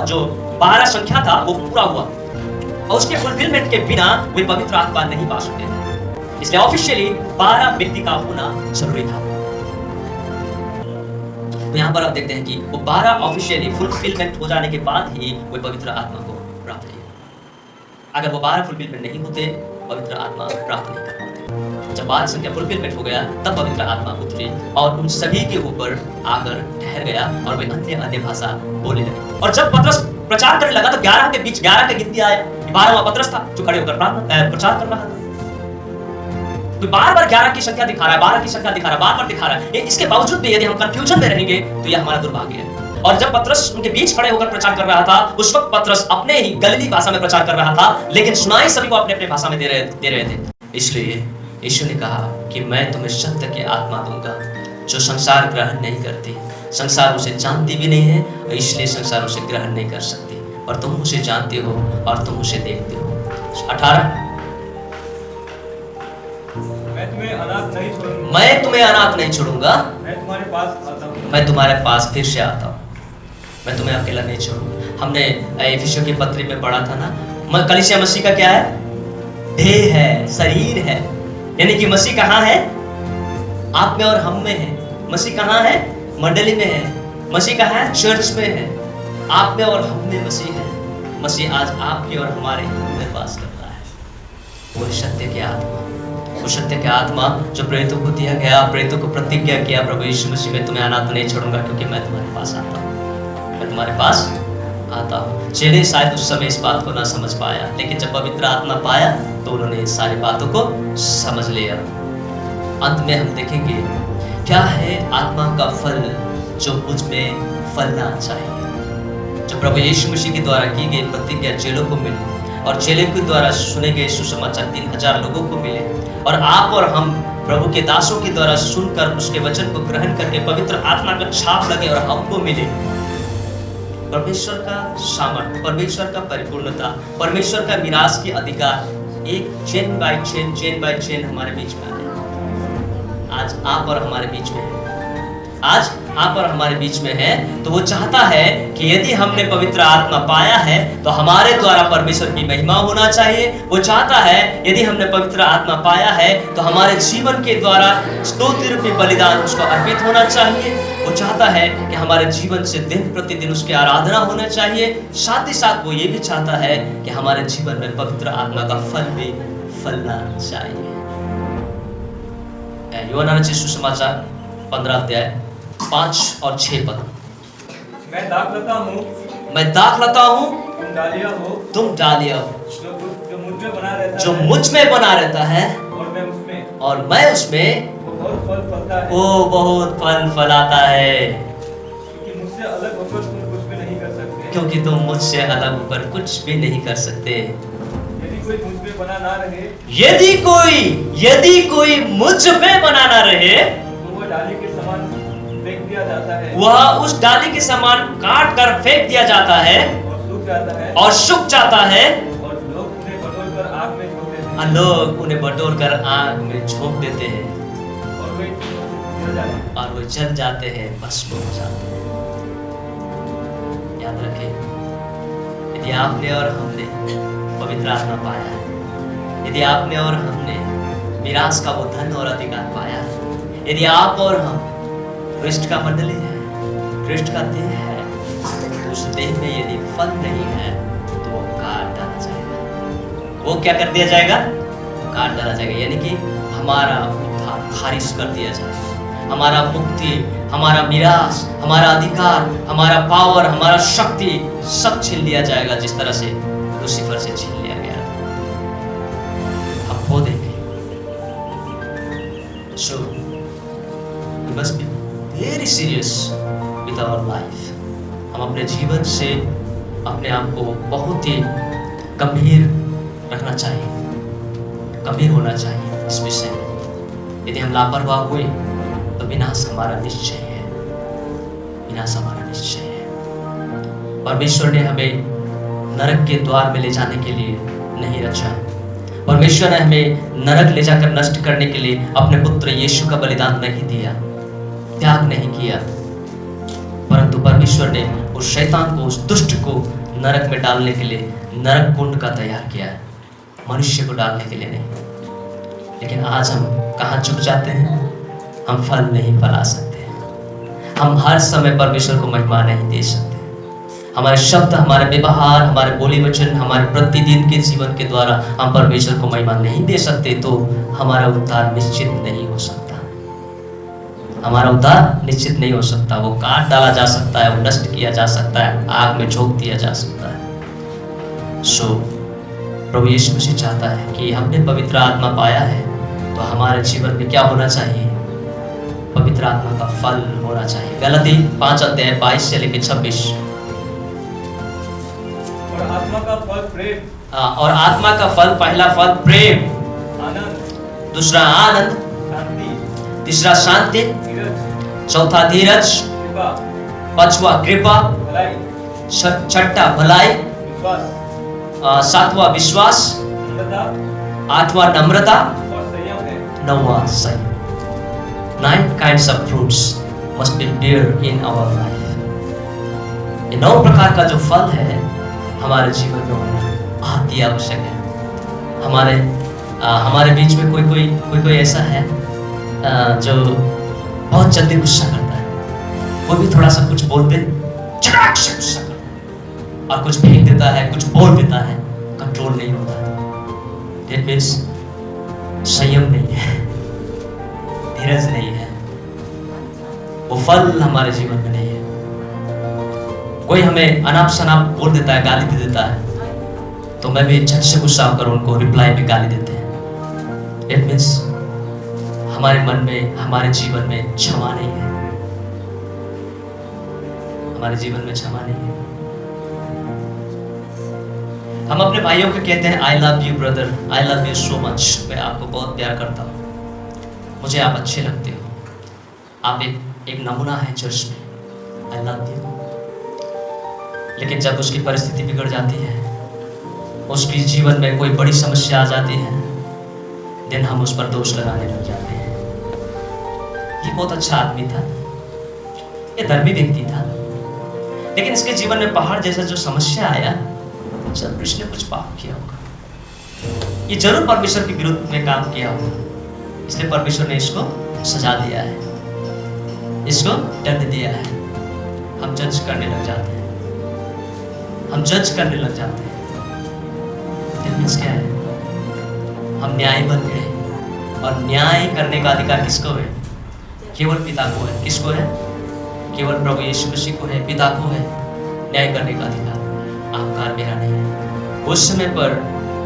जो 12 संख्या था वो पूरा हुआ और उसके फुलफिलमेंट के बिना वे पवित्र आत्मा नहीं पा सकते थे। इसलिए ऑफिशियली 12 व्यक्ति का होना जरूरी था। तो यहाँ पर आप देखते हैं कि वो 12 ऑफिशियली फुलफिलमेंट हो जाने के बाद ही वे पवित्र आत्मा को प्राप्त किए। अगर वो 12 फुलफिलमेंट नहीं होते, पवित्र आत्मा प्राप्त नहीं कर पाते। जब 12 संख्या फुलफिलमेंट हो गया तब पवित्र आत्मा उतरी और उन सभी के ऊपर आकर ठहर गया और वे अन्य भाषा बोलने लगे। और जब पतरस प्रचार करने लगा तो 11 के बीच 11 की गिनती आए। 12वां पतरस था जो खड़े होकर प्रचार कर रहा था। कोई बार-बार 11 की संख्या दिखा रहा है, 12 की संख्या दिखा रहा है, बार-बार दिखा रहा है। इसके बावजूद भी यदि हम कंफ्यूजन में रहेंगे तो यह हमारा दुर्भाग्य है। और जब पतरस उनके बीच खड़े होकर प्रचार कर रहा था, उस वक्त पतरस अपने ही गलीली भाषा में प्रचार कर रहा था, लेकिन सुनाई सभी को अपने-अपने भाषा में दे रहे थे। इसलिए यीशु ने कहा कि मैं तुम्हें सत्य की आत्मा दूंगा जो संसार ग्रहण नहीं करती। संसार उसे जानती भी नहीं है और इसलिए संसार उसे ग्रहण नहीं कर सकती, और तुम उसे जानते हो और तुम उसे देखते हो। 18 मैं तुम्हें अनाथ नहीं छोड़ूंगा, मैं तुम्हें अनाथ नहीं छोड़ूंगा, मैं तुम्हारे पास आता हूँ, मैं तुम्हारे पास फिर से आता हूँ, मैं तुम्हें अकेला नहीं छोड़ूंगा। हमने एफिसियों की पत्री में पढ़ा था ना, कलीसिया मसीह का क्या है? देह है, शरीर है। यानी कि मसीह कहाँ है? आप में और हम में है। मसीह कहाँ है? मंडली में है। मसीह कहाँ है? चर्च में है। आप में और हम में मसीह है। मसीह आज आपके और हमारे में वास करता है। वो सत्य की आत्मा, वो सत्य की आत्मा जो प्रेरितों को दिया गया, प्रेरितों को प्रतिज्ञा किया, प्रभु यीशु मसीह में तुम्हें अनाथ नहीं छोड़ूंगा क्योंकि मैं तुम्हारे पास आता हूँ, मैं तुम्हारे पास आता हूँ। चेले शायद उस समय इस बात को ना समझ पाया, लेकिन जब पवित्र आत्मा पाया तो उन्होंने इस सारी बातों को समझ लिया। अंत में हम देखेंगे क्या है आत्मा का फल जो मुझ में फलना चाहिए। जो प्रभु यीशु मसीह के द्वारा की गई प्रतिज्ञा चेलों को मिली और चेले के द्वारा सुने गए सुसमाचार 3000 लोगों को मिले, और आप और हम प्रभु के दासों के द्वारा सुनकर उसके वचन को ग्रहण करके पवित्र आत्मा का छाप लगे और हमको मिले। परमेश्वर का सामर्थ्य, परमेश्वर का परिपूर्णता, परमेश्वर का विनाश के अधिकार एक चेन बाय चेन हमारे बीच में आए। आज आप और हमारे बीच में है, आज आप और हमारे बीच में है। तो वो चाहता है कि यदि हमने पवित्र आत्मा पाया है तो हमारे द्वारा परमेश्वर की महिमा होना चाहिए। वो चाहता है यदि हमने पवित्र आत्मा पाया है तो हमारे जीवन के द्वारा स्तोत्र रूपी बलिदान उसको अर्पित होना चाहिए। वो चाहता है कि हमारे जीवन से दिन प्रतिदिन उसकी आराधना होना चाहिए। साथ ही साथ वो ये भी चाहता है कि हमारे जीवन में पवित्र आत्मा का फल भी फलना चाहिए। यूहन्ना रचित सुसमाचार 15 अध्याय 5 और 6 पद। मैं दाख लता हूँ, मैं दाख लता हूँ, तुम डालियाँ हो, तुम डालियाँ हो, जो मुझ में बना रहता जो है, मुझ में बना रहता है और मैं उसमें, वो बहुत फल फलता है, वो बहुत फल फलाता है। क्योंकि मुझसे अलग होकर तुम कुछ भी नहीं कर सकते। क्योंकि तुम मुझसे अलग होकर कुछ भी नहीं कर सकते। यदि कोई मुझ में बना ना रहे, यदि कोई मुझ में बना ना रहे तो वह डाली के समान फेंक दिया जाता है, वह उस डाली के समान काट कर फेंक दिया जाता है और सूख जाता है, और सूख जाता है, और लोग उन्हें बटोर कर आग में झोंक देते हैं, और लोग उन्हें बटोर कर आग में झोंक देते हैं और वे जल जाते हैं। और वो जल जाते हैं, भस्म हो जाते हैं। याद रखें, यदि आपने और हमने पवित्र आत्मा पाया है, यदि आपने और हमने विरास का वो धन और अधिकार पाया है, यदि आप और हम क्रिस्ट का मंडली है, क्रिस्ट का देह है, तो उस देह में यदि फल नहीं है तो वो काट डाला जाएगा। वो क्या कर दिया जाएगा? काट डाला जाएगा। यानी कि हमारा उद्धार खारिज कर दिया जाएगा, हमारा मुक्ति, हमारा मिरास, हमारा अधिकार, हमारा पावर, हमारा शक्ति सब छीन लिया जाएगा, जिस तरह से लूसीफर से छीन लिया गया था। हम खो देंगे। So we must be very serious with our life. हम अपने जीवन से अपने आप को बहुत ही गंभीर रखना चाहिए, गंभीर होना चाहिए इस विषय में। यदि हम लापरवाह हुए तो विनाश हमारा निश्चय है, विनाश हमारा निश्चय है। परमेश्वर ने हमें नरक के द्वार में ले जाने के लिए नहीं रचा। परमेश्वर ने हमें नरक ले जाकर नष्ट करने के लिए अपने पुत्र यीशु का बलिदान नहीं दिया, त्याग नहीं किया, परंतु परमेश्वर ने उस शैतान को, उस दुष्ट को नरक में डालने के लिए नरक कुंड का तैयार किया है, मनुष्य को डालने के लिए नहीं। लेकिन आज हम कहाँ चुक जाते हैं? हम फल नहीं फला सकते, हम हर समय परमेश्वर को महिमा नहीं दे सकते। हमारे शब्द, हमारे व्यवहार, हमारे बोली वचन, हमारे प्रतिदिन के जीवन के द्वारा हम परमेश्वर को महिमा नहीं दे सकते, तो हमारा उद्धार निश्चित नहीं हो सकता। हमारा उद्धार निश्चित नहीं हो सकता। वो काट डाला जा सकता है, वो नष्ट किया जा सकता है, आग में झोंक दिया जा सकता है। सो प्रभु यीशु मसीह चाहता है कि हमने पवित्र आत्मा पाया है तो हमारे जीवन में क्या होना चाहिए? पवित्र आत्मा का फल होना चाहिए। गलती 5:22 से लेकर 26। और आत्मा का फल प्रेम, और आत्मा का फल, पहला फल प्रेम, आनंद, दूसरा आनंद, शांति, तीसरा शांति, धीरज, चौथा धीरज, कृपा, पांचवा कृपा, भलाई, छठा भलाई, विश्वास, सातवां विश्वास, नम्रता आठवां नम्रता, और संयम है। नौवां संयम। 9 kinds of fruits must be bear in our life. ये 9 प्रकार का जो फल है हमारे जीवन में होना अति आवश्यक है। हमारे बीच में कोई ऐसा है जो बहुत जल्दी गुस्सा करता है। वो भी थोड़ा सा कुछ बोल दे झटाक से गुस्सा करता है और कुछ फेंक देता है, कुछ बोल देता है, कंट्रोल नहीं होता। That means संयम नहीं है, धीरज नहीं है, वो फल हमारे जीवन में नहीं है। कोई हमें अनाप शनाप बोल देता है, गाली दे देता है, तो मैं भी झट से गुस्सा होकर उनको रिप्लाई में गाली देते हैं। इट मीन्स हमारे मन में, हमारे जीवन में क्षमा नहीं है, हमारे जीवन में क्षमा नहीं है। हम अपने भाइयों को कहते हैं I love you brother, I love you so much, मैं आपको बहुत प्यार करता हूँ, मुझे आप अच्छे लगते हो, आप एक नमूना है चर्च में, आई लव यू। लेकिन जब उसकी परिस्थिति बिगड़ जाती है, उसकी जीवन में कोई बड़ी समस्या आ जाती है, देन हम उस पर दोष लगाने लग जाते हैं। ये बहुत अच्छा आदमी था, ये धर्मी व्यक्ति था, लेकिन इसके जीवन में पहाड़ जैसा जो समस्या आया, जब इसने कुछ पाप किया होगा, ये जरूर परमेश्वर के विरुद्ध में काम किया होगा, इसलिए परमेश्वर ने इसको सजा दिया है, इसको दंड दिया है। हम जज करने लग जाते हैं, हम जज करने लग जाते हैं। मीन्स क्या है? हम न्याय बन गए, और न्याय करने का अधिकार किसको है? केवल पिता को है। किसको है? केवल प्रभु यीशु मसीह को है, पिता को है न्याय करने का अधिकार। आपका और मेरा नहीं है। उस समय पर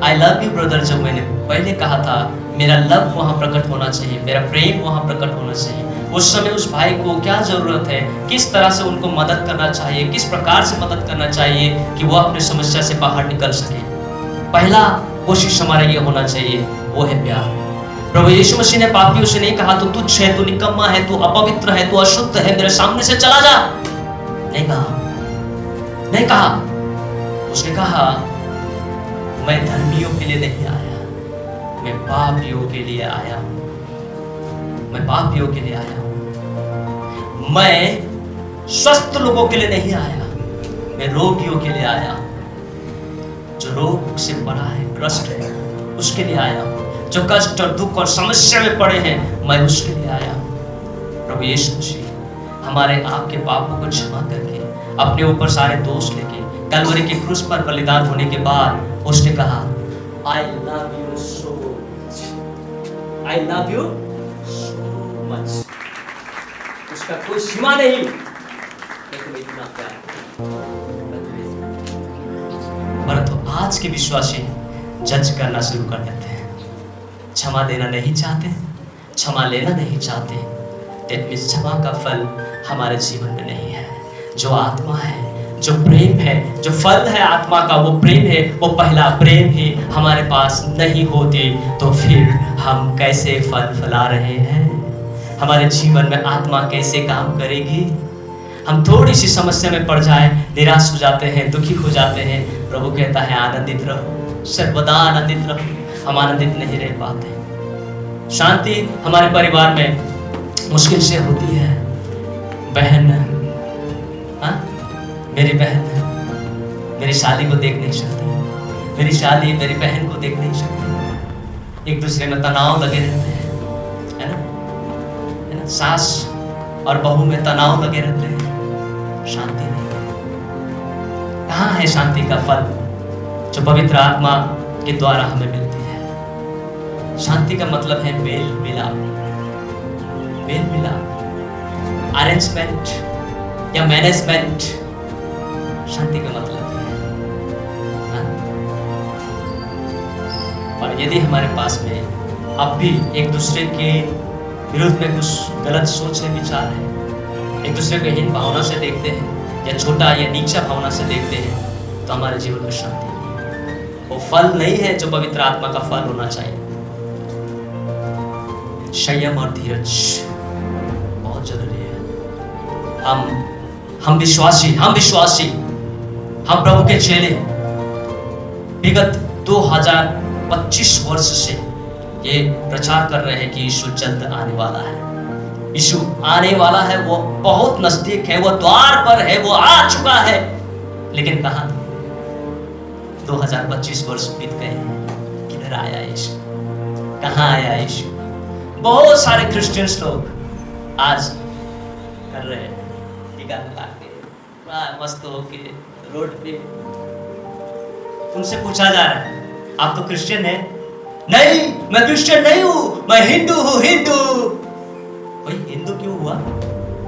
आई लव यू ब्रदर जब मैंने पहले कहा था, मेरा लव वहाँ प्रकट होना चाहिए, मेरा प्रेम वहाँ प्रकट होना चाहिए। उस समय उस भाई को क्या जरूरत है, किस तरह से उनको मदद करना चाहिए, किस प्रकार से मदद करना चाहिए कि वो अपनी समस्या से बाहर निकल सके। पहला कोशिश हमारा ये होना चाहिए, वो है प्यार। प्रभु यीशु मसीह ने पापियों से नहीं कहा तू तुच्छ है, तू निकम्मा है, तू अपवित्र है, तू अशुद्ध है, मेरे सामने से चला जा, नहीं कहा, नहीं कहा। उसने कहा मैं धर्मियों के लिए नहीं आया, मैं पापियों के लिए आया हूं, मैं पापियों के लिए आया हूं। मैं स्वस्थ लोगों के लिए नहीं आया, मैं रोगियों के लिए आया हूं। जो रोग से पड़ा है, ग्रस्त है, उसके लिए आया हूं। जो कष्ट और दुख और समस्या में पड़े हैं, मैं उसके लिए आया हूं। प्रभु यीशु मसीह हमारे आपके पापों को क्षमा करके, अपने ऊपर सारे दोष लेके कलवरी के क्रूस पर बलिदान होने के बाद उसने कहा I love you so much, I love you so much. उसका कोई सीमा नहीं, लेकिन इतना प्यार। परंतु आज के विश्वासी जज करना शुरू कर देते हैं, क्षमा देना नहीं चाहते, क्षमा लेना नहीं चाहते। दैट मीन्स क्षमा का फल हमारे जीवन में नहीं है। जो आत्मा है, जो प्रेम है, जो फल है आत्मा का, वो प्रेम है, वो पहला प्रेम ही हमारे पास नहीं होती तो फिर हम कैसे फल फला रहे हैं? हमारे जीवन में आत्मा कैसे काम करेगी? हम थोड़ी सी समस्या में पड़ जाए, निराश हो जाते हैं, दुखी हो जाते हैं। प्रभु कहता है आनंदित रहो, सर्वदा आनंदित रहो। हम आनंदित नहीं रह पाते। शांति हमारे परिवार में मुश्किल से होती है। बहन, हाँ, मेरी बहन मेरी शादी को देख नहीं सकती, मेरी शादी मेरी बहन को देख नहीं सकती। एक दूसरे में तनाव लगे रहते हैं, है ना? सास और बहू में तनाव लगे रहते हैं, शांति नहीं। कहाँ है शांति का फल जो पवित्र आत्मा के द्वारा हमें मिलती है? शांति का मतलब है मेल मिलाप, मेल मिलाप, अरेंजमेंट या मैनेजमेंट, शांति का मतलब है। हाँ? और यदि हमारे पास में अब भी एक दूसरे के विरुद्ध में कुछ गलत सोच है, विचार है, एक दूसरे को हीन भावना से देखते हैं या छोटा या नीचा भावना से देखते हैं, तो हमारे जीवन में शांति नहीं। वो फल नहीं है जो पवित्र आत्मा का फल होना चाहिए। संयम और धीरज बहुत जरूरी है। हम विश्वासी, हम प्रभु के चेले विगत 2025 वर्ष से ये प्रचार कर रहे हैं कि यीशु जल्द आने वाला है। यीशु आने वाला है, वो बहुत नजदीक है, वो द्वार पर है, वो आ चुका है। लेकिन कहां 2025 वर्ष बीत गए, किधर आया यीशु? कहां आया यीशु? बहुत सारे क्रिश्चियंस लोग आज कर रहे हैं टीका लगा के, मस्त होके रोड पे। उनसे पूछा जा रहा है, आप तो क्रिश्चियन है? नहीं, मैं क्रिश्चियन नहीं हूं, मैं हिंदू हूं, हिंदू। भाई हिंदू क्यों हुआ?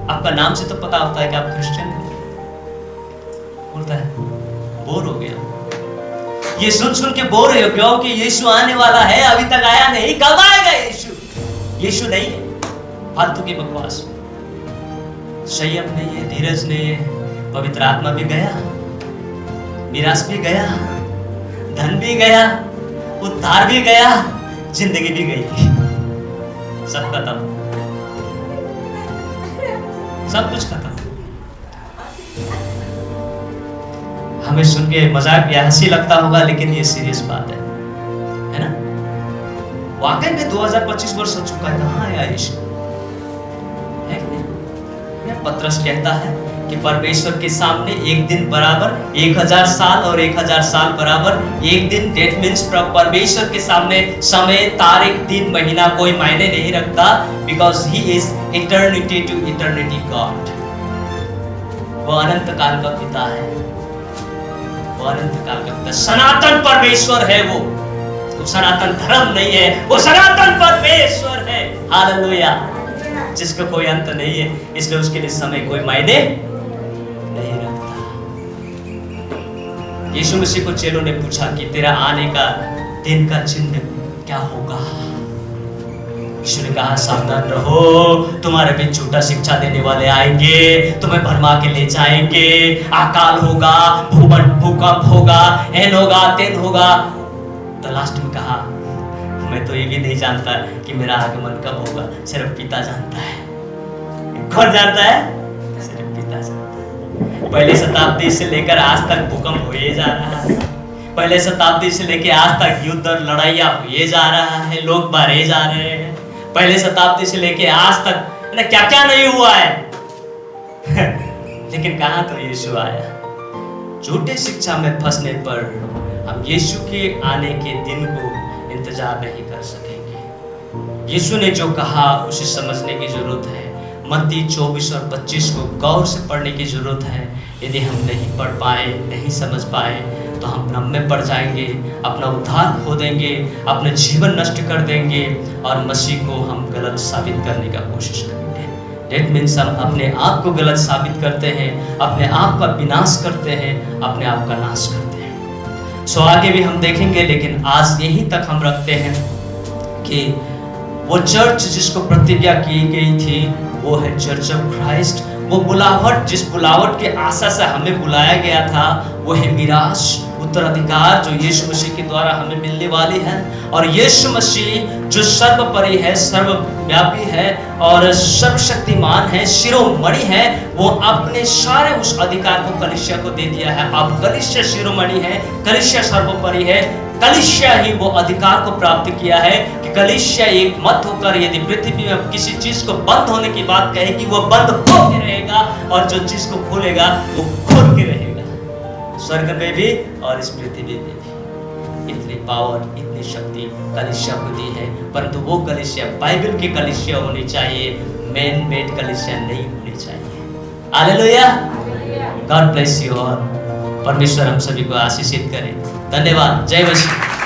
आपका नाम से तो पता होता है कि आप क्रिश्चियन हैं। बोलता है बोर हो गया, ये सुन सुन के बोर हो गया कि यीशु आने वाला है, अभी तक आया नहीं, कब आएगा यीशु? यीशु नहीं है, फालतू की बकवास। संयम नहीं है, धीरज नहीं है, पवित्र आत्मा भी गया, मिरास भी गया, धन भी गया, उद्धार भी गया, जिंदगी भी गई, सब खत्म, सब कुछ खत्म। हमें सुन के मजाक या हंसी लगता होगा, लेकिन ये सीरियस बात है ना? वाकई में 2025 वर्ष हो चुका है, कहाँ आया यीशु? है कि नहीं? पतरस कहता है कि परमेश्वर के सामने एक दिन बराबर 1000 साल और 1000 साल बराबर एक दिन। डेट मीन्स परमेश्वर के सामने समय, तारीख, दिन, महीना कोई मायने नहीं रखता, because he is eternity to eternity God. वो अनंत काल का पिता है, वो अनंत काल का पिता, सनातन परमेश्वर है। वो सनातन धर्म नहीं है, वो सनातन परमेश्वर है। हालेलुया, जिसका कोई अंत नहीं है, इसलिए उसके लिए समय कोई मायने नहीं रखता। यीशु मसीह को चेलों ने पूछा कि तेरा आने का दिन का चिन्ह क्या होगा? यीशु ने कहा सावधान रहो, तुम्हारे बीच झूठा शिक्षा देने वाले आएंगे, तुम्हें भरमा के ले जाएंगे, अकाल होगा, भूकंप होगा, एन होगा, तेन होगा। तो लास्ट में कहा मैं तो ये भी नहीं जानता कि मेरा आगमन कब होगा, सिर्फ पिता जानता है। कौन जानता है? सिर्फ पिता जानता है। पहली शताब्दी से लेकर आज तक भूकंप हुए जा रहा है, पहले शताब्दी से लेकर आज तक युद्ध और लड़ाइयाँ हुए जा रहा है, लोग मारे जा रहे हैं। पहले शताब्दी से लेकर आज तक क्या क्या नहीं हुआ है लेकिन कहाँ तो यीशु आया। झूठे शिक्षा में फंसने पर हम यीशु के आने के दिन को इंतजार नहीं कर सकेंगे। यीशु ने जो कहा उसे समझने की जरूरत है। मत्ती 24 और 25 को गौर से पढ़ने की जरूरत है। यदि हम नहीं पढ़ पाए, नहीं समझ पाए, तो हम भ्रम में पड़ जाएंगे, अपना उद्धार खो देंगे, अपने जीवन नष्ट कर देंगे और मसीह को हम गलत साबित करने का कोशिश करेंगे। डेट मीन्स हम अपने आप को गलत साबित करते हैं, अपने आप का विनाश करते हैं, अपने आप का नाश करते हैं। सो आगे भी हम देखेंगे, लेकिन आज यहीं तक हम रखते हैं कि वो चर्च जिसको प्रतिज्ञा की गई थी वो है चर्च ऑफ क्राइस्ट। वो बुलावट, जिस बुलावट के आशा से हमें बुलाया गया था, वो है मिरास, उत्तराधिकार, जो यीशु मसीह के द्वारा हमें मिलने वाली है। और यीशु मसीह जो सर्वोपरि है, सर्वव्यापी है और सर्वशक्तिमान है, शिरोमणि है, वो अपने सारे उस अधिकार को कलीसिया को दे दिया है। अब कलीसिया शिरोमणि है, कलीसिया सर्वोपरि है, कलीसिया ही वो अधिकार को प्राप्त किया है कि कलीसिया एक मत होकर यदि पृथ्वी में किसी चीज को बंद होने की बात कहेगी, वो बंद हो के रहेगा, और जो चीज को खोलेगा वो खोल के रहेगा। स्वर्ग में भी और इस पृथ्वी में भी। इतनी पावर, इतनी शक्ति कलीसिया को दी है, परंतु वो कलीसिया बाइबल की कलीसिया होनी चाहिए, मैन मेड कलीसिया नहीं होनी चाहिए। Hallelujah. God bless you all. परमेश्वर हम सभी को आशीषित करे। धन्यवाद। जय मसीह।